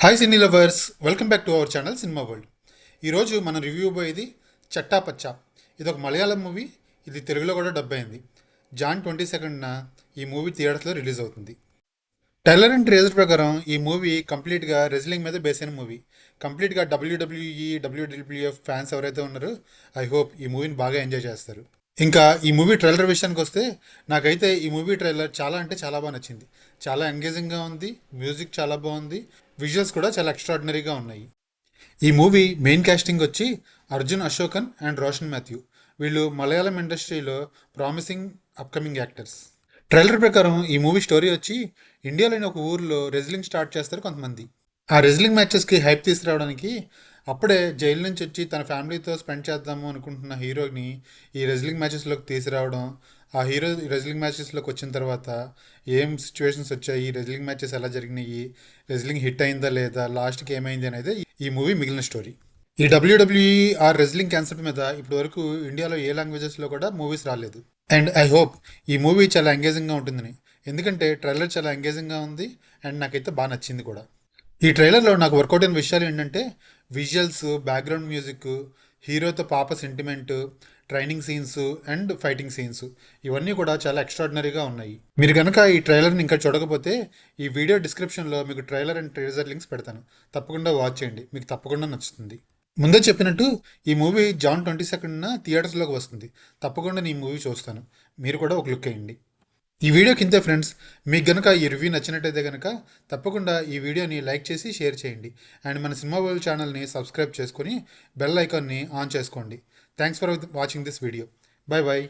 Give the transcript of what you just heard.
Hi cine lovers, welcome back to our channel cinema world. ఈరోజు మనం review పోయేది చట్టా పచ్చా. ఇది ఒక మలయాళం మూవీ. ఇది తెలుగులో కూడా డబ్ అయింది. జాన్ 22న ఈ మూవీ థియేటర్స్లో రిలీజ్ అవుతుంది. టైలర్ అండ్ ట్రేజర్ ప్రకారం ఈ మూవీ కంప్లీట్గా రెజ్లింగ్ మీద బేస్ అయిన మూవీ. కంప్లీట్గా డబ్ల్యూడబ్ల్యూఈ డబ్ల్యూడబ్ల్యూఎఫ్ ఫ్యాన్స్ ఎవరైతే ఉన్నారో ఐ హోప్ ఈ మూవీని బాగా ఎంజాయ్ చేస్తారు. ఇంకా ఈ మూవీ ట్రైలర్ విషయానికి వస్తే నాకైతే ఈ మూవీ ట్రైలర్ చాలా అంటే చాలా బాగా నచ్చింది. చాలా ఎంగేజింగ్గా ఉంది, మ్యూజిక్ చాలా బాగుంది, విజువల్స్ కూడా చాలా ఎక్స్ట్రాడినరీగా ఉన్నాయి. ఈ మూవీ మెయిన్ కాస్టింగ్ వచ్చి అర్జున్ అశోకన్ అండ్ రోషన్ మాథ్యూ. వీళ్ళు మలయాళం ఇండస్ట్రీలో ప్రామిసింగ్ అప్కమింగ్ యాక్టర్స్. ట్రైలర్ ప్రకారం ఈ మూవీ స్టోరీ వచ్చి ఇండియాలోని ఒక ఊర్లో రెజ్లింగ్ స్టార్ట్ చేస్తారు కొంతమంది. ఆ రెజ్లింగ్ మ్యాచెస్కి హైప్ తీసుకురావడానికి అప్పుడే జైలు నుంచి వచ్చి తన ఫ్యామిలీతో స్పెండ్ చేద్దాము అనుకుంటున్న హీరోని ఈ రెజ్లింగ్ మ్యాచెస్లోకి తీసుకురావడం, ఆ హీరో రెజ్లింగ్ మ్యాచెస్లోకి వచ్చిన తర్వాత ఏం సిచ్యువేషన్స్ వచ్చాయి, రెజ్లింగ్ మ్యాచెస్ ఎలా జరిగినాయి, రెజ్లింగ్ హిట్ అయిందా లేదా, లాస్ట్కి ఏమైంది అనేది ఈ మూవీ మిగిలిన స్టోరీ. ఈ డబ్ల్యూడబ్ల్యూఈ ఆర్ రెజ్లింగ్ కాన్సెప్ట్ మీద ఇప్పటి వరకు ఇండియాలో ఏ లాంగ్వేజెస్లో కూడా మూవీస్ రాలేదు. అండ్ ఐ హోప్ ఈ మూవీ చాలా ఎంగేజింగ్గా ఉంటుందని, ఎందుకంటే ట్రైలర్ చాలా ఎంగేజింగ్గా ఉంది అండ్ నాకైతే బాగా నచ్చింది కూడా. ఈ ట్రైలర్లో నాకు వర్కౌట్ అయిన విషయాలు ఏంటంటే విజువల్స్, బ్యాక్గ్రౌండ్ మ్యూజిక్, హీరోతో పాప sentiment, training scenes and fighting scenes, ఇవన్నీ కూడా చాలా ఎక్స్ట్రాడినరీగా ఉన్నాయి. మీరు కనుక ఈ ట్రైలర్ని ఇంకా చూడకపోతే ఈ వీడియో డిస్క్రిప్షన్లో మీకు ట్రైలర్ అండ్ ట్రేజర్ లింక్స్ పెడతాను. తప్పకుండా వాచ్ చేయండి, మీకు తప్పకుండా నచ్చుతుంది. ముందే చెప్పినట్టు ఈ మూవీ జాన్ 22న థియేటర్స్లోకి వస్తుంది. తప్పకుండా నేను ఈ మూవీ చూస్తాను, మీరు కూడా ఒక లుక్ వేయండి. ఈ వీడియో కింద ఫ్రెండ్స్, మీకు గనుక ఈ రివ్యూ నచ్చినట్టయితే కనుక తప్పకుండా ఈ వీడియోని లైక్ చేసి షేర్ చేయండి. అండ్ మన సినిమా వరల్డ్ ఛానల్ని సబ్స్క్రైబ్ చేసుకొని బెల్ ఐకాన్ని ఆన్ చేసుకోండి. Thanks for watching this video. Bye bye.